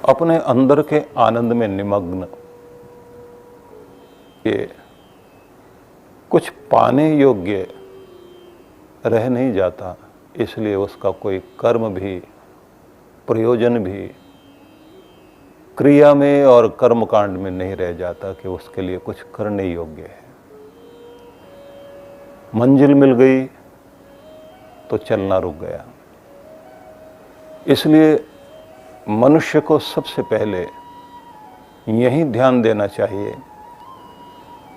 अपने अंदर के आनंद में निमग्न, ये कुछ पाने योग्य रह नहीं जाता, इसलिए उसका कोई कर्म भी, प्रयोजन भी क्रिया में और कर्मकांड में नहीं रह जाता कि उसके लिए कुछ करने योग्य है। मंजिल मिल गई तो चलना रुक गया। इसलिए मनुष्य को सबसे पहले यही ध्यान देना चाहिए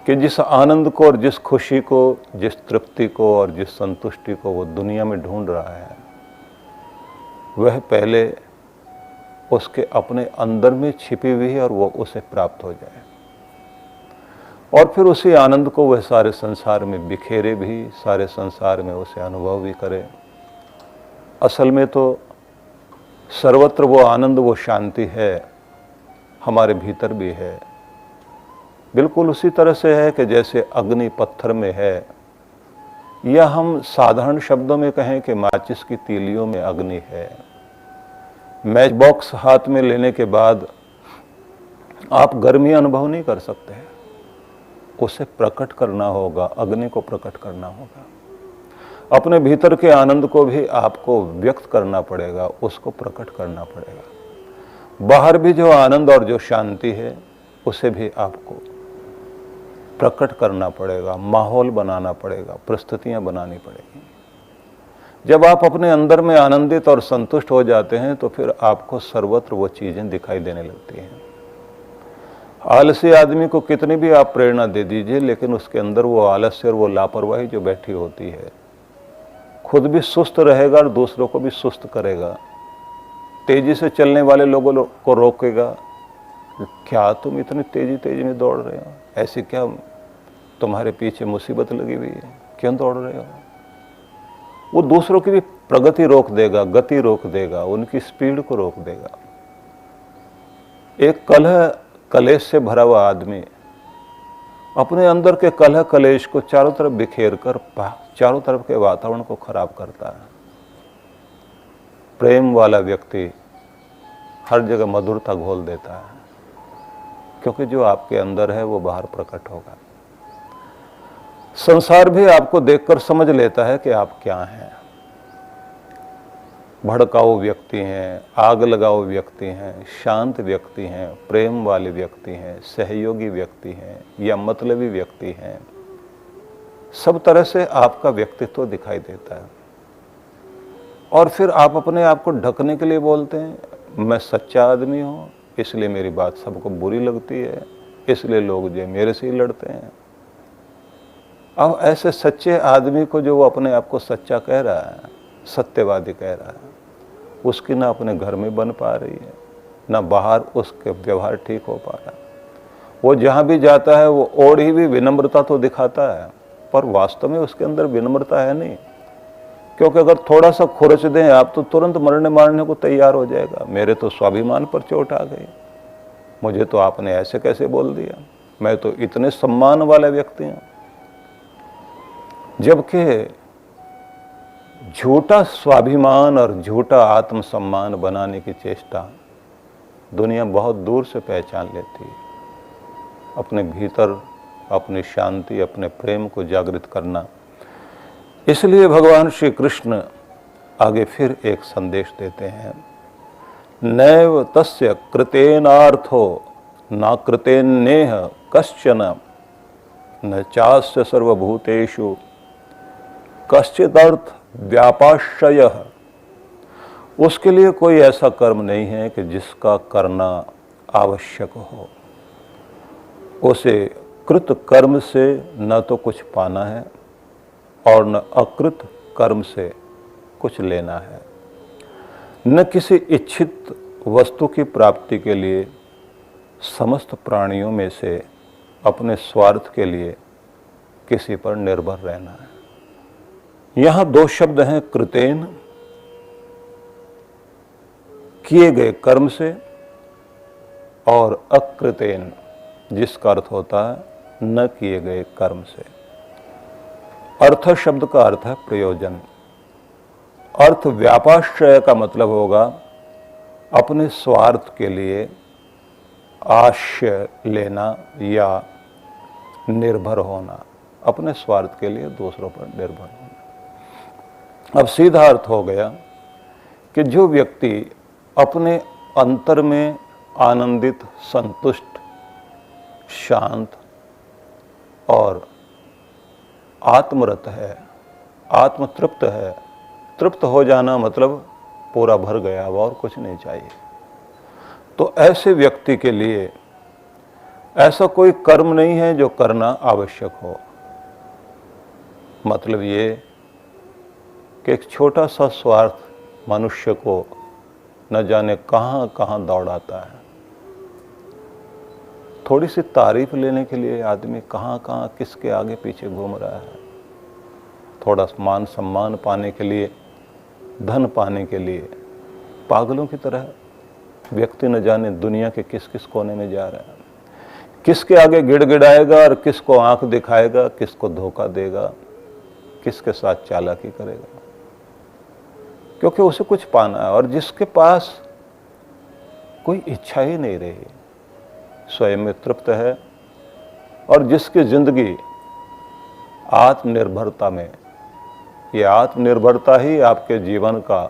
कि जिस आनंद को और जिस खुशी को, जिस तृप्ति को और जिस संतुष्टि को वो दुनिया में ढूंढ रहा है, वह पहले उसके अपने अंदर में छिपी हुई है और वो उसे प्राप्त हो जाए, और फिर उसी आनंद को वह सारे संसार में बिखेरे भी, सारे संसार में उसे अनुभव भी करे। असल में तो सर्वत्र वो आनंद, वो शांति है, हमारे भीतर भी है। बिल्कुल उसी तरह से है कि जैसे अग्नि पत्थर में है, या हम साधारण शब्दों में कहें कि माचिस की तीलियों में अग्नि है। मैच बॉक्स हाथ में लेने के बाद आप गर्मी अनुभव नहीं कर सकते, उसे प्रकट करना होगा, अग्नि को प्रकट करना होगा। अपने भीतर के आनंद को भी आपको व्यक्त करना पड़ेगा, उसको प्रकट करना पड़ेगा। बाहर भी जो आनंद और जो शांति है उसे भी आपको प्रकट करना पड़ेगा, माहौल बनाना पड़ेगा, परिस्थितियां बनानी पड़ेगी। जब आप अपने अंदर में आनंदित और संतुष्ट हो जाते हैं तो फिर आपको सर्वत्र वो चीजें दिखाई देने लगती हैं। आलसी आदमी को कितनी भी आप प्रेरणा दे दीजिए, लेकिन उसके अंदर वो आलस्य और वो लापरवाही जो बैठी होती है, खुद भी सुस्त रहेगा और दूसरों को भी सुस्त करेगा। तेजी से चलने वाले लोगों को रोकेगा, क्या तुम इतनी तेजी में दौड़ रहे हो, ऐसी क्या तुम्हारे पीछे मुसीबत लगी हुई है, क्यों दौड़ रहे हो। वो दूसरों की भी प्रगति रोक देगा, गति रोक देगा, उनकी स्पीड को रोक देगा। एक कलह कलेश से भरा हुआ आदमी अपने अंदर के कलह कलेश को चारों तरफ बिखेर कर चारों तरफ के वातावरण को खराब करता है। प्रेम वाला व्यक्ति हर जगह मधुरता घोल देता है, क्योंकि जो आपके अंदर है वो बाहर प्रकट होगा। संसार भी आपको देखकर समझ लेता है कि आप क्या हैं। भड़काऊ व्यक्ति हैं, आग लगाओ व्यक्ति हैं, शांत व्यक्ति हैं, प्रेम वाले व्यक्ति हैं, सहयोगी व्यक्ति हैं या मतलबी व्यक्ति हैं, सब तरह से आपका व्यक्तित्व दिखाई देता है। और फिर आप अपने आप को ढकने के लिए बोलते हैं, मैं सच्चा आदमी हूँ, इसलिए मेरी बात सबको बुरी लगती है, इसलिए लोग जो मेरे से ही लड़ते हैं। अब ऐसे सच्चे आदमी को जो वो अपने आप को सच्चा कह रहा है, सत्यवादी कह रहा है, उसकी ना अपने घर में बन पा रही है, ना बाहर उसके व्यवहार ठीक हो पा रहा। वो जहाँ भी जाता है वो ओढ़ी हुई विनम्रता तो दिखाता है, पर वास्तव में उसके अंदर विनम्रता है नहीं। क्योंकि अगर थोड़ा सा खुरच दें आप तो तुरंत मरने मारने को तैयार हो जाएगा। मेरे तो स्वाभिमान पर चोट आ गई, मुझे तो आपने ऐसे कैसे बोल दिया, मैं तो इतने सम्मान वाले व्यक्ति हूँ। जबकि झूठा स्वाभिमान और झूठा आत्मसम्मान बनाने की चेष्टा दुनिया बहुत दूर से पहचान लेती है। अपने भीतर अपनी शांति, अपने प्रेम को जागृत करना। इसलिए भगवान श्री कृष्ण आगे फिर एक संदेश देते हैं, नैव तस्य कृतेनार्थो न कृतेन्नेह कश्चन न चास्य सर्वभूतेषु कश्चिदर्थ व्यापाश्रयः। उसके लिए कोई ऐसा कर्म नहीं है कि जिसका करना आवश्यक हो। उसे कृत कर्म से न तो कुछ पाना है और न अकृत कर्म से कुछ लेना है। न किसी इच्छित वस्तु की प्राप्ति के लिए समस्त प्राणियों में से अपने स्वार्थ के लिए किसी पर निर्भर रहना है। यहाँ दो शब्द हैं, कृतेन किए गए कर्म से, और अकृतेन जिसका अर्थ होता है न किए गए कर्म से। अर्थ शब्द का अर्थ है प्रयोजन। अर्थ व्यापाश्रय का मतलब होगा अपने स्वार्थ के लिए आश्रय लेना या निर्भर होना, अपने स्वार्थ के लिए दूसरों पर निर्भर होना। अब सीधा अर्थ हो गया कि जो व्यक्ति अपने अंतर में आनंदित, संतुष्ट, शांत और आत्मरत है, आत्मतृप्त है, तृप्त हो जाना मतलब पूरा भर गया, अब और कुछ नहीं चाहिए, तो ऐसे व्यक्ति के लिए ऐसा कोई कर्म नहीं है जो करना आवश्यक हो। मतलब ये कि एक छोटा सा स्वार्थ मनुष्य को न जाने कहाँ कहाँ दौड़ाता है। थोड़ी सी तारीफ लेने के लिए आदमी कहाँ कहाँ किसके आगे पीछे घूम रहा है, थोड़ा मान सम्मान पाने के लिए, धन पाने के लिए पागलों की तरह व्यक्ति न जाने दुनिया के किस किस कोने में जा रहा है, किसके आगे गिड़गिड़ाएगा और किसको आंख दिखाएगा, किसको धोखा देगा, किसके साथ चालाकी करेगा, क्योंकि उसे कुछ पाना है। और जिसके पास कोई इच्छा ही नहीं रही, स्वयं में तृप्त है, और जिसकी जिंदगी आत्मनिर्भरता में, ये आत्मनिर्भरता ही आपके जीवन का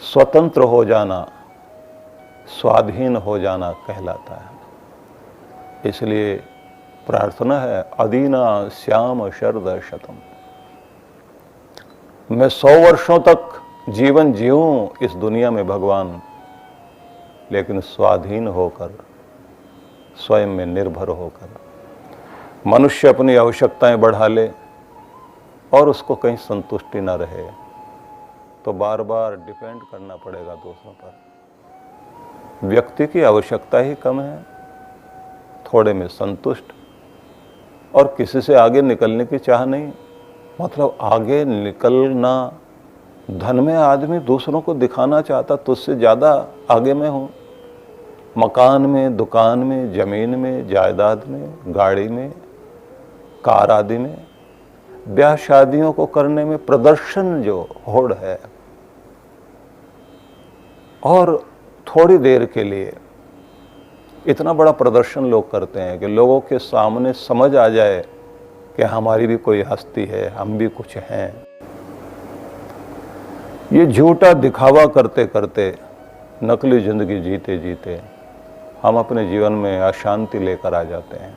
स्वतंत्र हो जाना, स्वाधीन हो जाना कहलाता है। इसलिए प्रार्थना है, अदीना श्याम शरद शतम, मैं 100 वर्षों तक जीवन जीऊं इस दुनिया में भगवान, लेकिन स्वाधीन होकर, स्वयं में निर्भर होकर। मनुष्य अपनी आवश्यकताएं बढ़ा ले और उसको कहीं संतुष्टि न रहे तो बार बार डिपेंड करना पड़ेगा दूसरों पर। व्यक्ति की आवश्यकता ही कम है, थोड़े में संतुष्ट, और किसी से आगे निकलने की चाह नहीं। मतलब आगे निकलना, धन में आदमी दूसरों को दिखाना चाहता तुझसे ज़्यादा आगे मैं हूँ, मकान में, दुकान में, ज़मीन में, जायदाद में, गाड़ी में, कार आदि में, ब्याह शादियों को करने में प्रदर्शन जो होड़ है, और थोड़ी देर के लिए इतना बड़ा प्रदर्शन लोग करते हैं कि लोगों के सामने समझ आ जाए कि हमारी भी कोई हस्ती है, हम भी कुछ हैं। ये झूठा दिखावा करते करते, नकली जिंदगी जीते जीते हम अपने जीवन में अशांति लेकर आ जाते हैं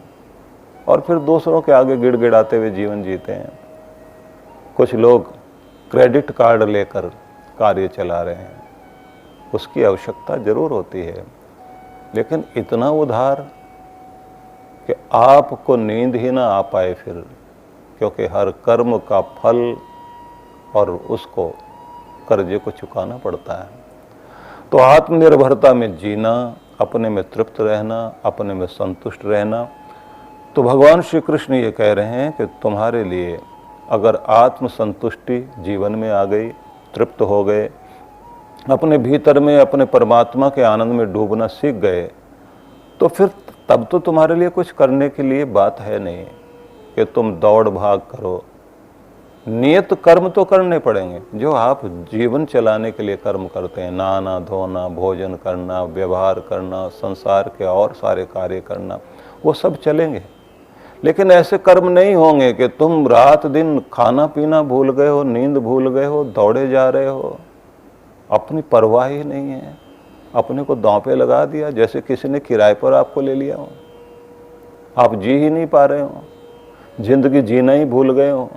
और फिर दूसरों के आगे गिड़गिड़ाते हुए जीवन जीते हैं। कुछ लोग क्रेडिट कार्ड लेकर कार्य चला रहे हैं, उसकी आवश्यकता जरूर होती है, लेकिन इतना उधार कि आपको नींद ही ना आ पाए फिर, क्योंकि हर कर्म का फल और उसको कर्जे को चुकाना पड़ता है। तो आत्मनिर्भरता में जीना, अपने में तृप्त रहना, अपने में संतुष्ट रहना। तो भगवान श्री कृष्ण ये कह रहे हैं कि तुम्हारे लिए अगर आत्मसंतुष्टि जीवन में आ गई, तृप्त हो गए, अपने भीतर में अपने परमात्मा के आनंद में डूबना सीख गए, तो फिर तब तो तुम्हारे लिए कुछ करने के लिए बात है नहीं कि तुम दौड़ भाग करो। नियत कर्म तो करने पड़ेंगे, जो आप जीवन चलाने के लिए कर्म करते हैं, नहाना धोना, भोजन करना, व्यवहार करना, संसार के और सारे कार्य करना, वो सब चलेंगे। लेकिन ऐसे कर्म नहीं होंगे कि तुम रात दिन खाना पीना भूल गए हो, नींद भूल गए हो, दौड़े जा रहे हो, अपनी परवाह ही नहीं है, अपने को दांव पे लगा दिया, जैसे किसी ने किराए पर आपको ले लिया हो, आप जी ही नहीं पा रहे हो, जिंदगी जीना ही भूल गए हो।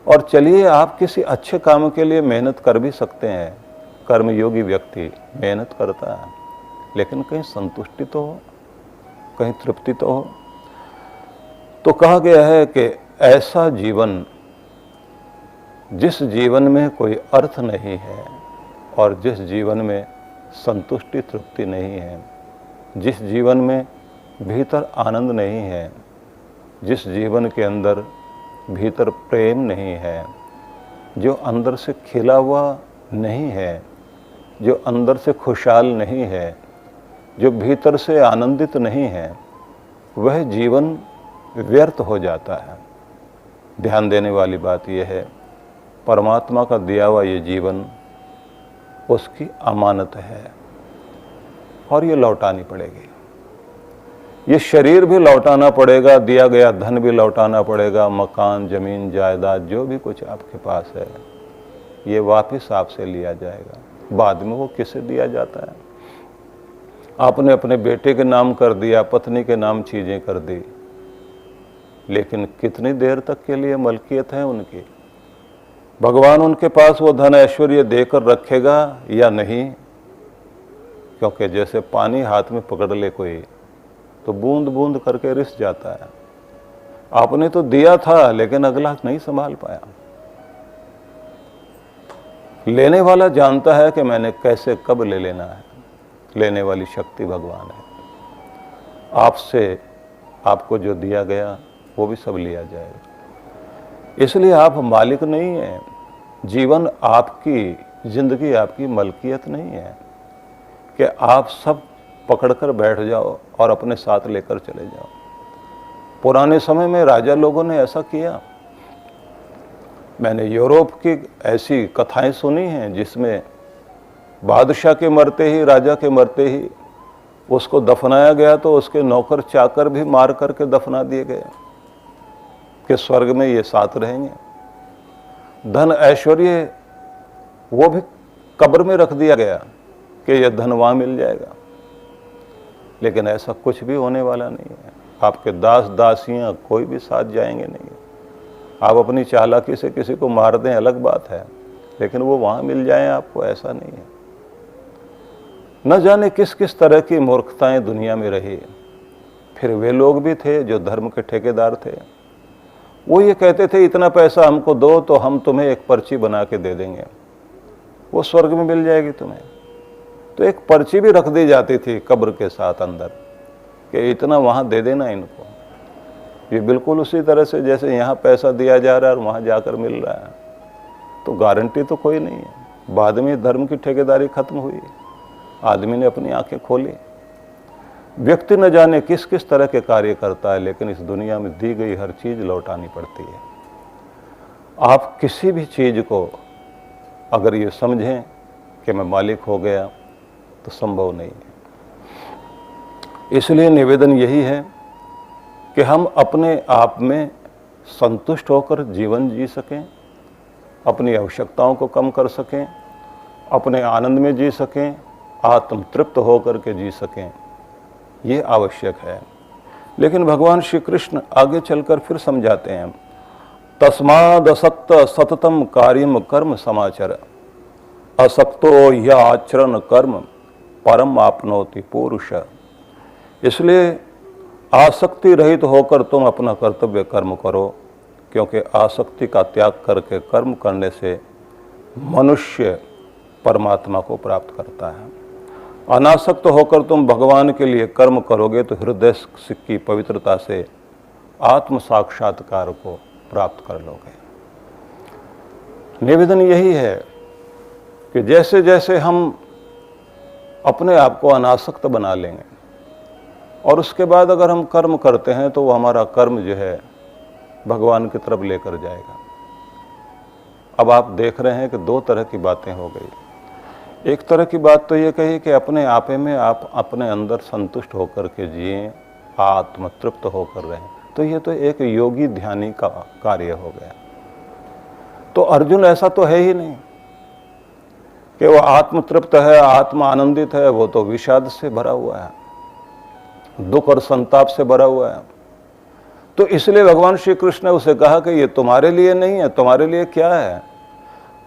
और चलिए आप किसी अच्छे काम के लिए मेहनत कर भी सकते हैं, कर्मयोगी व्यक्ति मेहनत करता है, लेकिन कहीं संतुष्टि तो हो, कहीं तृप्ति तो हो। तो कहा गया है कि ऐसा जीवन, जिस जीवन में कोई अर्थ नहीं है और जिस जीवन में संतुष्टि तृप्ति नहीं है, जिस जीवन में भीतर आनंद नहीं है, जिस जीवन के अंदर भीतर प्रेम नहीं है, जो अंदर से खिला हुआ नहीं है, जो अंदर से खुशहाल नहीं है, जो भीतर से आनंदित नहीं है, वह जीवन व्यर्थ हो जाता है। ध्यान देने वाली बात यह है, परमात्मा का दिया हुआ ये जीवन उसकी अमानत है और ये लौटानी पड़ेगी। ये शरीर भी लौटाना पड़ेगा, दिया गया धन भी लौटाना पड़ेगा, मकान, जमीन, जायदाद, जो भी कुछ आपके पास है ये वापस आपसे लिया जाएगा। बाद में वो किसे दिया जाता है? आपने अपने बेटे के नाम कर दिया, पत्नी के नाम चीजें कर दी, लेकिन कितनी देर तक के लिए मलकियत है उनकी? भगवान उनके पास वो धन ऐश्वर्य देकर रखेगा या नहीं? क्योंकि जैसे पानी हाथ में पकड़ ले कोई तो बूंद बूंद करके रिस जाता है। आपने तो दिया था लेकिन अगला नहीं संभाल पाया। लेने वाला जानता है कि मैंने कैसे कब ले लेना है। लेने वाली शक्ति भगवान है। आपसे आपको जो दिया गया वो भी सब लिया जाएगा। इसलिए आप मालिक नहीं हैं। जीवन आपकी, जिंदगी आपकी मलकियत नहीं है कि आप सब पकड़कर बैठ जाओ और अपने साथ लेकर चले जाओ। पुराने समय में राजा लोगों ने ऐसा किया। मैंने यूरोप की ऐसी कथाएं सुनी हैं जिसमें बादशाह के मरते ही, राजा के मरते ही उसको दफनाया गया तो उसके नौकर चाकर भी मार करके दफना दिए गए कि स्वर्ग में ये साथ रहेंगे। धन ऐश्वर्य वो भी कब्र में रख दिया गया कि यह धन वहां मिल जाएगा। लेकिन ऐसा कुछ भी होने वाला नहीं है। आपके दास दासियां कोई भी साथ जाएंगे नहीं। आप अपनी चालाकी से किसी को मार दें अलग बात है, लेकिन वो वहां मिल जाएं आपको, ऐसा नहीं है। न जाने किस किस तरह की मूर्खताएं दुनिया में रही। फिर वे लोग भी थे जो धर्म के ठेकेदार थे। वो ये कहते थे इतना पैसा हमको दो तो हम तुम्हें एक पर्ची बना के दे देंगे, वो स्वर्ग में मिल जाएगी तुम्हें। तो एक पर्ची भी रख दी जाती थी कब्र के साथ अंदर कि इतना वहां दे देना इनको। ये बिल्कुल उसी तरह से जैसे यहाँ पैसा दिया जा रहा है और वहां जाकर मिल रहा है, तो गारंटी तो कोई नहीं है। बाद में धर्म की ठेकेदारी खत्म हुई, आदमी ने अपनी आंखें खोली। व्यक्ति न जाने किस किस तरह के कार्य करता है, लेकिन इस दुनिया में दी गई हर चीज लौटानी पड़ती है। आप किसी भी चीज को अगर ये समझें कि मैं मालिक हो गया तो संभव नहीं है। इसलिए निवेदन यही है कि हम अपने आप में संतुष्ट होकर जीवन जी सकें, अपनी आवश्यकताओं को कम कर सकें, अपने आनंद में जी सकें, आत्म तृप्त होकर के जी सकें, ये आवश्यक है। लेकिन भगवान श्री कृष्ण आगे चलकर फिर समझाते हैं, तस्माद असक्त सततम कार्यम कर्म समाचर, असक्तो या आचरण कर्म परम आपनोति पुरुष। इसलिए आसक्ति रहित होकर तुम अपना कर्तव्य कर्म करो, क्योंकि आसक्ति का त्याग करके कर्म करने से मनुष्य परमात्मा को प्राप्त करता है। अनासक्त होकर तुम भगवान के लिए कर्म करोगे तो हृदय की पवित्रता से आत्म साक्षात्कार को प्राप्त कर लोगे। निवेदन यही है कि जैसे जैसे हम अपने आप को अनासक्त बना लेंगे और उसके बाद अगर हम कर्म करते हैं तो वो हमारा कर्म जो है भगवान की तरफ लेकर जाएगा। अब आप देख रहे हैं कि दो तरह की बातें हो गई। एक तरह की बात तो ये कही कि अपने आपे में आप अपने अंदर संतुष्ट होकर के जिए, आत्म तृप्त होकर रहें, तो ये तो एक योगी ध्यानी का कार्य हो गया। तो अर्जुन ऐसा तो है ही नहीं कि वो आत्म तृप्त है, आत्म आनंदित है, वो तो विषाद से भरा हुआ है, दुख और संताप से भरा हुआ है। तो इसलिए भगवान श्री कृष्ण ने उसे कहा कि ये तुम्हारे लिए नहीं है। तुम्हारे लिए क्या है?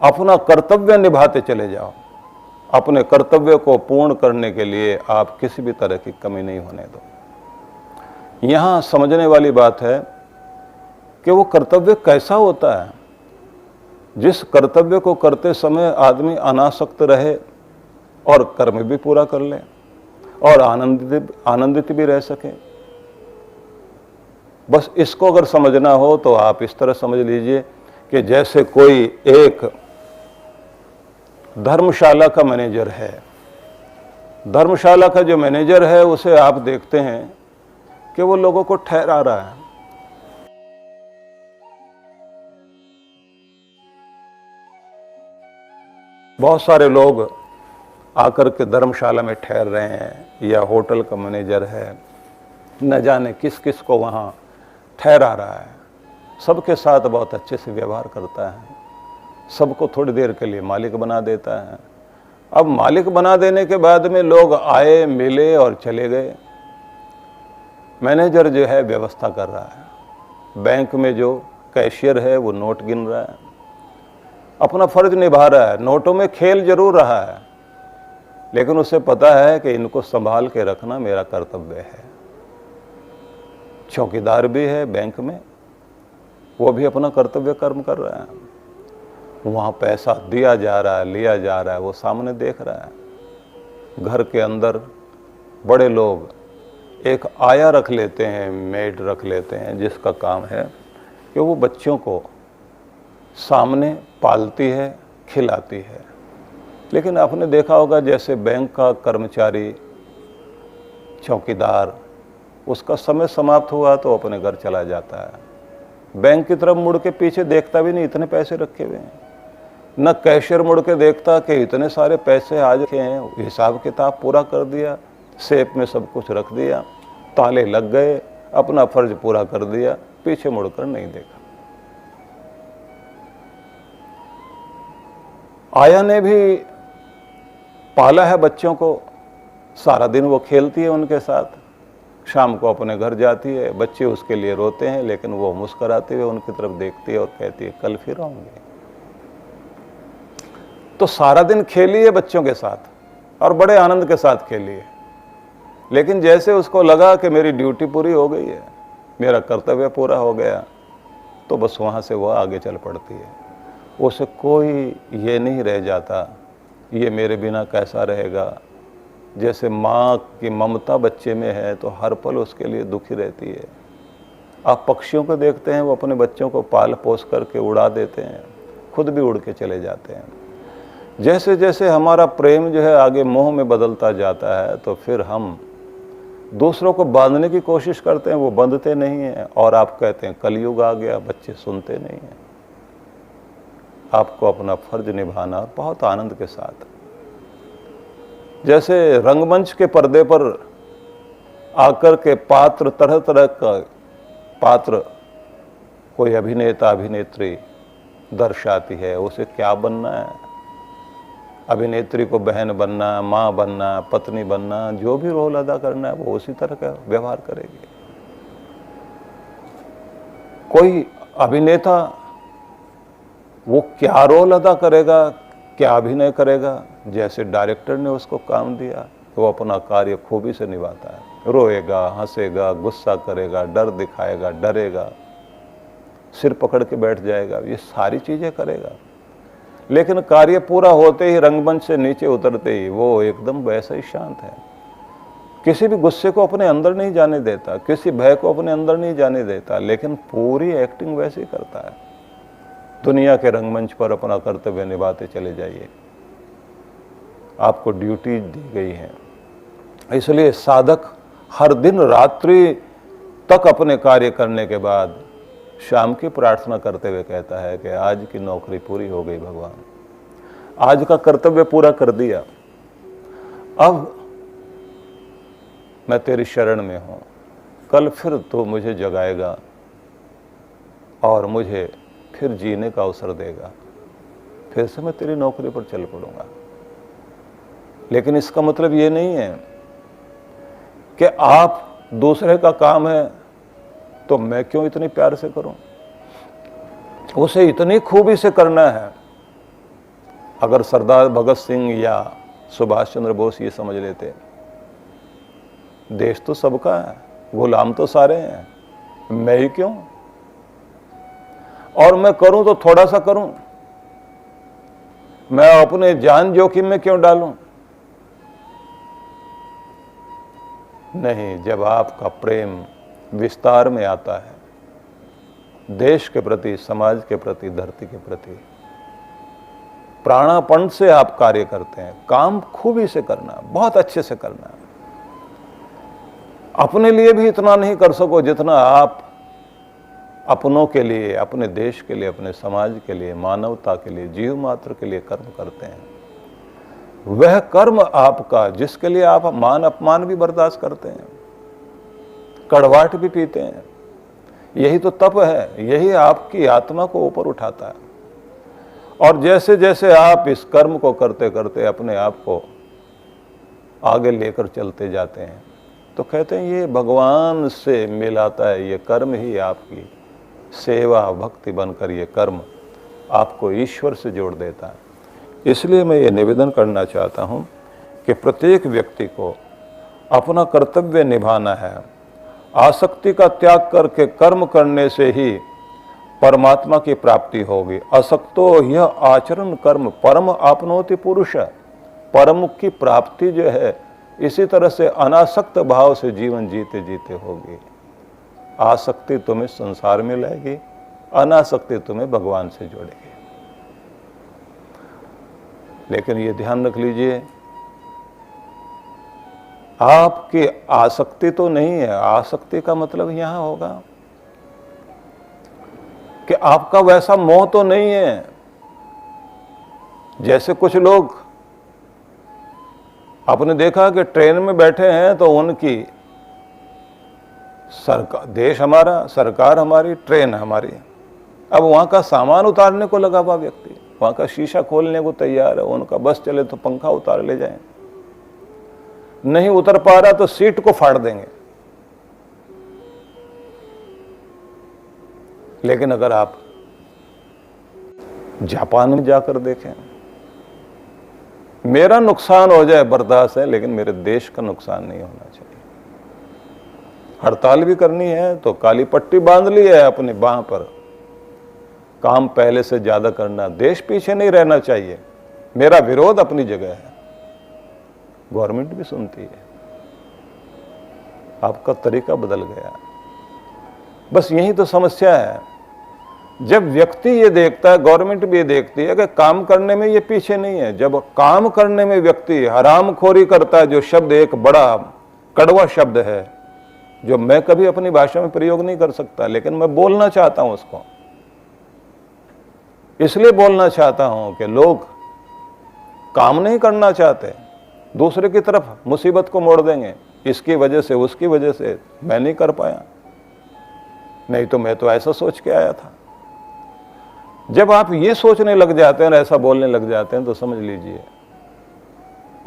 अपना कर्तव्य निभाते चले जाओ। अपने कर्तव्य को पूर्ण करने के लिए आप किसी भी तरह की कमी नहीं होने दो। यहां समझने वाली बात है कि वो कर्तव्य कैसा होता है। जिस कर्तव्य को करते समय आदमी अनासक्त रहे और कर्म भी पूरा कर ले और आनंदित भी रह सके। बस इसको अगर समझना हो तो आप इस तरह समझ लीजिए कि जैसे कोई एक धर्मशाला का मैनेजर है। धर्मशाला का जो मैनेजर है उसे आप देखते हैं कि वो लोगों को ठहरा रहा है। बहुत सारे लोग आकर के धर्मशाला में ठहर रहे हैं या होटल का मैनेजर है, न जाने किस किस को वहाँ ठहरा रहा है, सबके साथ बहुत अच्छे से व्यवहार करता है, सबको थोड़ी देर के लिए मालिक बना देता है। अब मालिक बना देने के बाद में लोग आए, मिले और चले गए। मैनेजर जो है व्यवस्था कर रहा है, बैंक में जो कैशियर है वो नोट गिन रहा है, अपना फर्ज निभा रहा है। नोटों में खेल जरूर रहा है, लेकिन उसे पता है कि इनको संभाल के रखना मेरा कर्तव्य है। चौकीदार भी है बैंक में, वो भी अपना कर्तव्य कर्म कर रहा है। वहाँ पैसा दिया जा रहा है, लिया जा रहा है, वो सामने देख रहा है। घर के अंदर बड़े लोग एक आया रख लेते हैं, मेड रख लेते हैं, जिसका काम है कि वो बच्चों को सामने पालती है, खिलाती है। लेकिन आपने देखा होगा जैसे बैंक का कर्मचारी, चौकीदार, उसका समय समाप्त हुआ तो अपने घर चला जाता है। बैंक की तरफ मुड़ के पीछे देखता भी नहीं, इतने पैसे रखे हुए हैं। न कैशियर मुड़ के देखता कि इतने सारे पैसे आज के हैं, हिसाब किताब पूरा कर दिया, सेफ में सब कुछ रख दिया, ताले लग गए, अपना फर्ज पूरा कर दिया, पीछे मुड़कर नहीं देखा। आया ने भी पाला है बच्चों को, सारा दिन वो खेलती है उनके साथ, शाम को अपने घर जाती है, बच्चे उसके लिए रोते हैं, लेकिन वो मुस्कुराते हुए उनकी तरफ देखती है और कहती है कल फिर आऊंगी। तो सारा दिन खेली है बच्चों के साथ और बड़े आनंद के साथ खेली है। लेकिन जैसे उसको लगा कि मेरी ड्यूटी पूरी हो गई है, मेरा कर्तव्य पूरा हो गया, तो बस वहाँ से वह आगे चल पड़ती है। उसे कोई ये नहीं रह जाता ये मेरे बिना कैसा रहेगा। जैसे माँ की ममता बच्चे में है तो हर पल उसके लिए दुखी रहती है। आप पक्षियों को देखते हैं, वो अपने बच्चों को पाल पोस करके उड़ा देते हैं, खुद भी उड़ के चले जाते हैं। जैसे जैसे हमारा प्रेम जो है आगे मोह में बदलता जाता है, तो फिर हम दूसरों को बांधने की कोशिश करते हैं, वो बंधते नहीं हैं। और आप कहते हैं कलयुग आ गया, बच्चे सुनते नहीं हैं। आपको अपना फर्ज निभाना बहुत आनंद के साथ। जैसे रंगमंच के पर्दे पर आकर के पात्र, तरह तरह का पात्र कोई अभिनेता अभिनेत्री दर्शाती है, उसे क्या बनना है। अभिनेत्री को बहन बनना, माँ बनना, पत्नी बनना, जो भी रोल अदा करना है वो उसी तरह का व्यवहार करेगी। कोई अभिनेता वो क्या रोल अदा करेगा, क्या अभिनय करेगा, जैसे डायरेक्टर ने उसको काम दिया तो वो अपना कार्य खूबी से निभाता है। रोएगा, हंसेगा, गुस्सा करेगा, डर दिखाएगा, डरेगा, सिर पकड़ के बैठ जाएगा, ये सारी चीजें करेगा। लेकिन कार्य पूरा होते ही, रंगमंच से नीचे उतरते ही वो एकदम वैसा ही शांत है। किसी भी गुस्से को अपने अंदर नहीं जाने देता, किसी भय को अपने अंदर नहीं जाने देता, लेकिन पूरी एक्टिंग वैसे ही करता है। दुनिया के रंगमंच पर अपना कर्तव्य निभाते चले जाइए, आपको ड्यूटी दी गई है। इसलिए साधक हर दिन रात्रि तक अपने कार्य करने के बाद शाम की प्रार्थना करते हुए कहता है कि आज की नौकरी पूरी हो गई भगवान, आज का कर्तव्य पूरा कर दिया, अब मैं तेरी शरण में हूं। कल फिर तो मुझे जगाएगा और मुझे फिर जीने का अवसर देगा, फिर से मैं तेरी नौकरी पर चल पड़ूंगा। लेकिन इसका मतलब ये नहीं है कि आप दूसरे का काम है तो मैं क्यों इतनी प्यार से करूं, उसे इतनी खूबी से करना है। अगर सरदार भगत सिंह या सुभाष चंद्र बोस ये समझ लेते देश तो सबका है, गुलाम तो सारे हैं, मैं ही क्यों, और मैं करूं तो थोड़ा सा करूं, मैं अपने जान जोखिम में क्यों डालूं। नहीं, जब आपका प्रेम विस्तार में आता है, देश के प्रति, समाज के प्रति, धरती के प्रति, प्राणापन से आप कार्य करते हैं, काम खूबी से करना, बहुत अच्छे से करना। अपने लिए भी इतना नहीं कर सको जितना आप अपनों के लिए, अपने देश के लिए, अपने समाज के लिए, मानवता के लिए, जीव मात्र के लिए कर्म करते हैं। वह कर्म आपका जिसके लिए आप मान अपमान भी बर्दाश्त करते हैं, कड़वाहट भी पीते हैं, यही तो तप है, यही आपकी आत्मा को ऊपर उठाता है। और जैसे जैसे आप इस कर्म को करते करते अपने आप को आगे लेकर चलते जाते हैं, तो कहते हैं ये भगवान से मिलाता है, ये कर्म ही आपकी सेवा भक्ति बनकर ये कर्म आपको ईश्वर से जोड़ देता है। इसलिए मैं ये निवेदन करना चाहता हूँ कि प्रत्येक व्यक्ति को अपना कर्तव्य निभाना है। आसक्ति का त्याग करके कर्म करने से ही परमात्मा की प्राप्ति होगी। असक्तो यह आचरण कर्म परम आपनोति पुरुष। परम की प्राप्ति जो है इसी तरह से अनासक्त भाव से जीवन जीते जीते होगी। आसक्ति तुम्हें संसार में लाएगी, अनासक्ति तुम्हें भगवान से जोड़ेगी। लेकिन ये ध्यान रख लीजिए, आपकी आसक्ति तो नहीं है। आसक्ति का मतलब यहां होगा कि आपका वैसा मोह तो नहीं है। जैसे कुछ लोग आपने देखा कि ट्रेन में बैठे हैं तो उनकी सरकार, देश हमारा, सरकार हमारी, ट्रेन हमारी, अब वहां का सामान उतारने को लगा हुआ व्यक्ति, वहां का शीशा खोलने को तैयार है। उनका बस चले तो पंखा उतार ले जाएं, नहीं उतर पा रहा तो सीट को फाड़ देंगे। लेकिन अगर आप जापान में जाकर देखें, मेरा नुकसान हो जाए बर्दाश्त है, लेकिन मेरे देश का नुकसान नहीं होना चाहिए। हड़ताल भी करनी है तो काली पट्टी बांध ली है अपनी बांह पर, काम पहले से ज्यादा करना, देश पीछे नहीं रहना चाहिए। मेरा विरोध अपनी जगह है, गवर्नमेंट भी सुनती है, आपका तरीका बदल गया। बस यही तो समस्या है। जब व्यक्ति ये देखता है, गवर्नमेंट भी ये देखती है कि काम करने में ये पीछे नहीं है। जब काम करने में व्यक्ति हरामखोरी करता है, जो शब्द एक बड़ा कड़वा शब्द है, जो मैं कभी अपनी भाषा में प्रयोग नहीं कर सकता, लेकिन मैं बोलना चाहता हूं उसको। इसलिए बोलना चाहता हूं कि लोग काम नहीं करना चाहते, दूसरे की तरफ मुसीबत को मोड़ देंगे, इसकी वजह से उसकी वजह से मैं नहीं कर पाया, नहीं तो मैं तो ऐसा सोच के आया था। जब आप ये सोचने लग जाते हैं, ऐसा बोलने लग जाते हैं, तो समझ लीजिए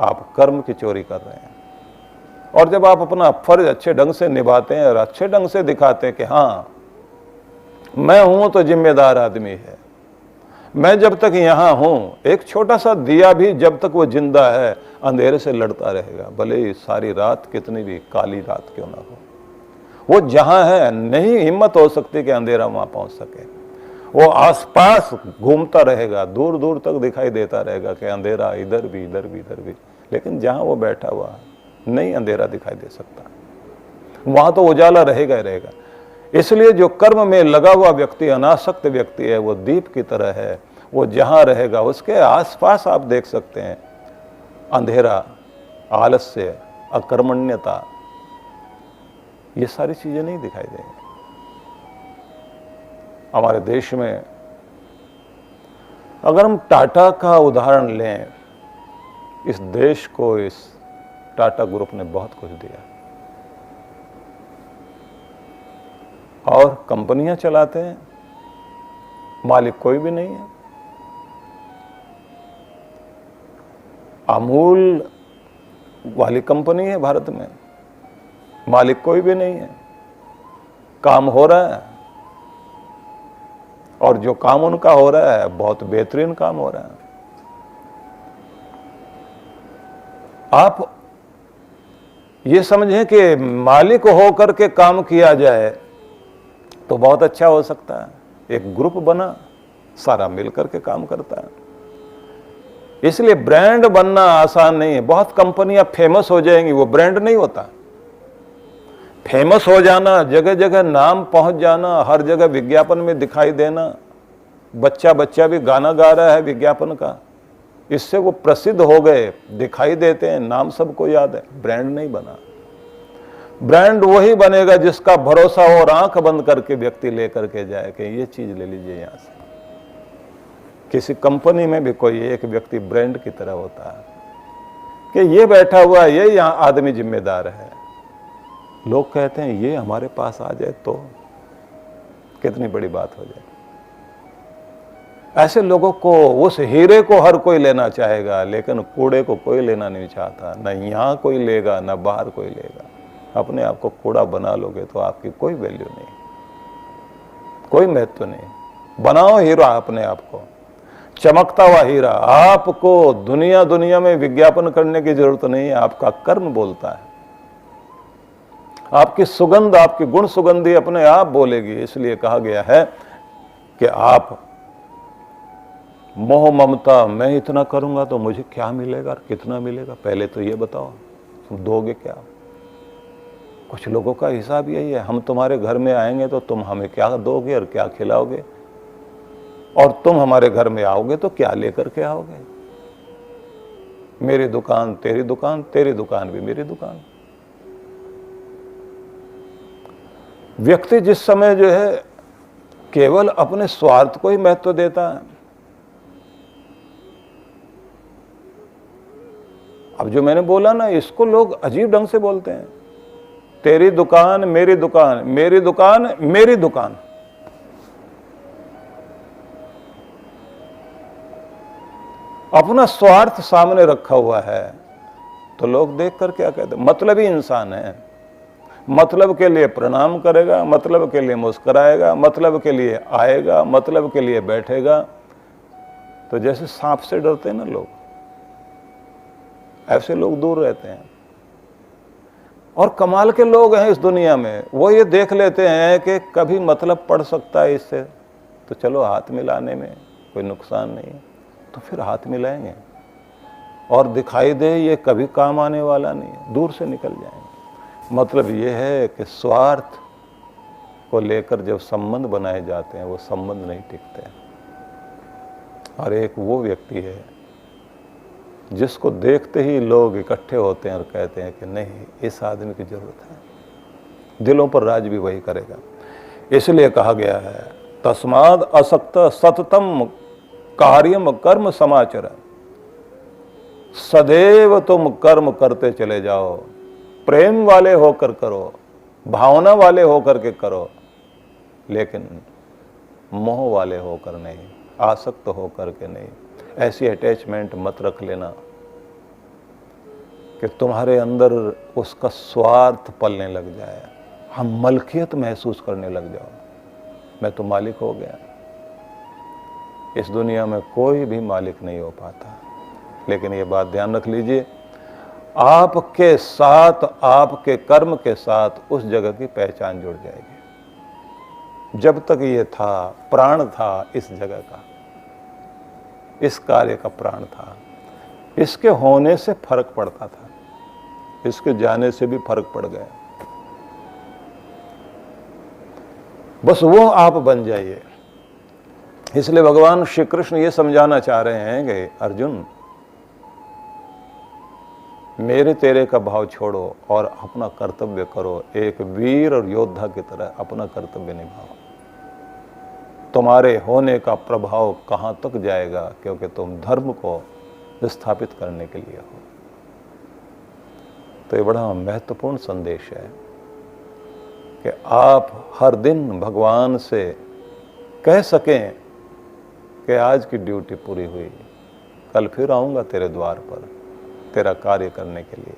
आप कर्म की चोरी कर रहे हैं। और जब आप अपना फर्ज अच्छे ढंग से निभाते हैं और अच्छे ढंग से दिखाते हैं कि हाँ मैं हूं तो जिम्मेदार आदमी है, मैं जब तक यहां हूं, एक छोटा सा दिया भी जब तक वो जिंदा है अंधेरे से लड़ता रहेगा, भले ही सारी रात कितनी भी काली रात क्यों ना हो। वो जहां है नहीं हिम्मत हो सकती कि अंधेरा वहां पहुंच सके। वो आसपास घूमता रहेगा, दूर दूर तक दिखाई देता रहेगा कि अंधेरा इधर भी इधर भी इधर भी, लेकिन जहां वो बैठा हुआ नहीं अंधेरा दिखाई दे सकता, वहां तो उजाला रहेगा ही रहेगा। इसलिए जो कर्म में लगा हुआ व्यक्ति, अनासक्त व्यक्ति है, वो दीप की तरह है। वो जहां रहेगा उसके आसपास आप देख सकते हैं अंधेरा, आलस्य, अकर्मण्यता, ये सारी चीजें नहीं दिखाई देंगी। हमारे देश में अगर हम टाटा का उदाहरण लें, इस देश को इस टाटा ग्रुप ने बहुत कुछ दिया और कंपनियां चलाते हैं, मालिक कोई भी नहीं है। अमूल वाली कंपनी है भारत में, मालिक कोई भी नहीं है, काम हो रहा है और जो काम उनका हो रहा है बहुत बेहतरीन काम हो रहा है। आप ये समझें कि मालिक होकर के काम किया जाए तो बहुत अच्छा हो सकता है। एक ग्रुप बना, सारा मिलकर के काम करता है। इसलिए ब्रांड बनना आसान नहीं है। बहुत कंपनियां फेमस हो जाएंगी, वो ब्रांड नहीं होता। फेमस हो जाना, जगह जगह नाम पहुंच जाना, हर जगह विज्ञापन में दिखाई देना, बच्चा बच्चा भी गाना गा रहा है विज्ञापन का, इससे वो प्रसिद्ध हो गए, दिखाई देते हैं, नाम सबको याद है, ब्रांड नहीं बना। ब्रांड वही बनेगा जिसका भरोसा हो और आंख बंद करके व्यक्ति लेकर के जाए कि ये चीज ले लीजिए यहां से। किसी कंपनी में भी कोई एक व्यक्ति ब्रांड की तरह होता है, कि ये बैठा हुआ है, ये यहाँ आदमी जिम्मेदार है। लोग कहते हैं ये हमारे पास आ जाए तो कितनी बड़ी बात हो जाए। ऐसे लोगों को, उस हीरे को हर कोई लेना चाहेगा, लेकिन कूड़े को कोई लेना नहीं चाहता। न यहाँ कोई लेगा, न बाहर कोई लेगा। अपने आप को कूड़ा बना लोगे तो आपकी कोई वैल्यू नहीं, कोई महत्व नहीं। बनाओ हीरा अपने आप को, चमकता हुआ हीरा। आपको दुनिया दुनिया में विज्ञापन करने की जरूरत नहीं है, आपका कर्म बोलता है। आपकी सुगंध, आपकी गुण सुगंधी अपने आप बोलेगी। इसलिए कहा गया है कि आप मोह ममता, मैं इतना करूंगा तो मुझे क्या मिलेगा और कितना मिलेगा, पहले तो ये बताओ, तुम दोगे क्या? कुछ लोगों का हिसाब यही है, हम तुम्हारे घर में आएंगे तो तुम हमें क्या दोगे और क्या खिलाओगे, और तुम हमारे घर में आओगे तो क्या लेकर के आओगे। मेरी दुकान तेरी दुकान, तेरी दुकान भी मेरी दुकान। व्यक्ति जिस समय जो है केवल अपने स्वार्थ को ही महत्व देता है। अब जो मैंने बोला ना, इसको लोग अजीब ढंग से बोलते हैं। तेरी दुकान मेरी दुकान, मेरी दुकान मेरी दुकान। अपना स्वार्थ सामने रखा हुआ है तो लोग देखकर क्या कहते हैं, मतलबी इंसान है। मतलब के लिए प्रणाम करेगा, मतलब के लिए मुस्कुराएगा, मतलब के लिए आएगा, मतलब के लिए बैठेगा। तो जैसे सांप से डरते हैं ना लोग, ऐसे लोग दूर रहते हैं। और कमाल के लोग हैं इस दुनिया में, वो ये देख लेते हैं कि कभी मतलब पड़ सकता है इससे, तो चलो हाथ मिलाने में कोई नुकसान नहीं, तो फिर हाथ मिलाएंगे। और दिखाई दे ये कभी काम आने वाला नहीं है, दूर से निकल जाएंगे। मतलब ये है कि स्वार्थ को लेकर जब संबंध बनाए जाते हैं, वो संबंध नहीं टिकते। और एक वो व्यक्ति है जिसको देखते ही लोग इकट्ठे होते हैं और कहते हैं कि नहीं, इस आदमी की जरूरत है। दिलों पर राज भी वही करेगा। इसलिए कहा गया है, तस्माद असक्त सततम कार्यम कर्म समाचर। सदैव तुम कर्म करते चले जाओ, प्रेम वाले होकर करो, भावना वाले होकर के करो, लेकिन मोह वाले होकर नहीं, आसक्त होकर के नहीं। ऐसी अटैचमेंट मत रख लेना कि तुम्हारे अंदर उसका स्वार्थ पलने लग जाए, हम मलकियत महसूस करने लग जाओ, मैं तो मालिक हो गया। इस दुनिया में कोई भी मालिक नहीं हो पाता। लेकिन ये बात ध्यान रख लीजिए, आपके साथ, आपके कर्म के साथ उस जगह की पहचान जुड़ जाएगी। जब तक ये था, प्राण था इस जगह का, इस कार्य का प्राण था, इसके होने से फर्क पड़ता था, इसके जाने से भी फर्क पड़ गया। बस वो आप बन जाइए। इसलिए भगवान श्री कृष्ण ये समझाना चाह रहे हैं कि अर्जुन, मेरे तेरे का भाव छोड़ो और अपना कर्तव्य करो। एक वीर और योद्धा की तरह अपना कर्तव्य निभाओ। तुम्हारे होने का प्रभाव कहाँ तक जाएगा, क्योंकि तुम धर्म को स्थापित करने के लिए हो। तो ये बड़ा महत्वपूर्ण संदेश है कि आप हर दिन भगवान से कह सकें कि आज की ड्यूटी पूरी हुई, कल फिर आऊँगा तेरे द्वार पर तेरा कार्य करने के लिए,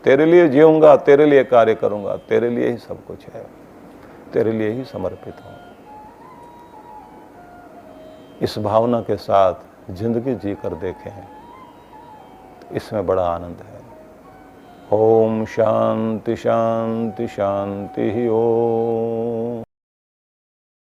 तेरे लिए जीऊँगा, तेरे लिए कार्य करूँगा, तेरे लिए ही सब कुछ है, तेरे लिए ही समर्पित हूँ। इस भावना के साथ जिंदगी जी कर देखें, इसमें बड़ा आनंद है। ओम शांति शांति शांति ओम।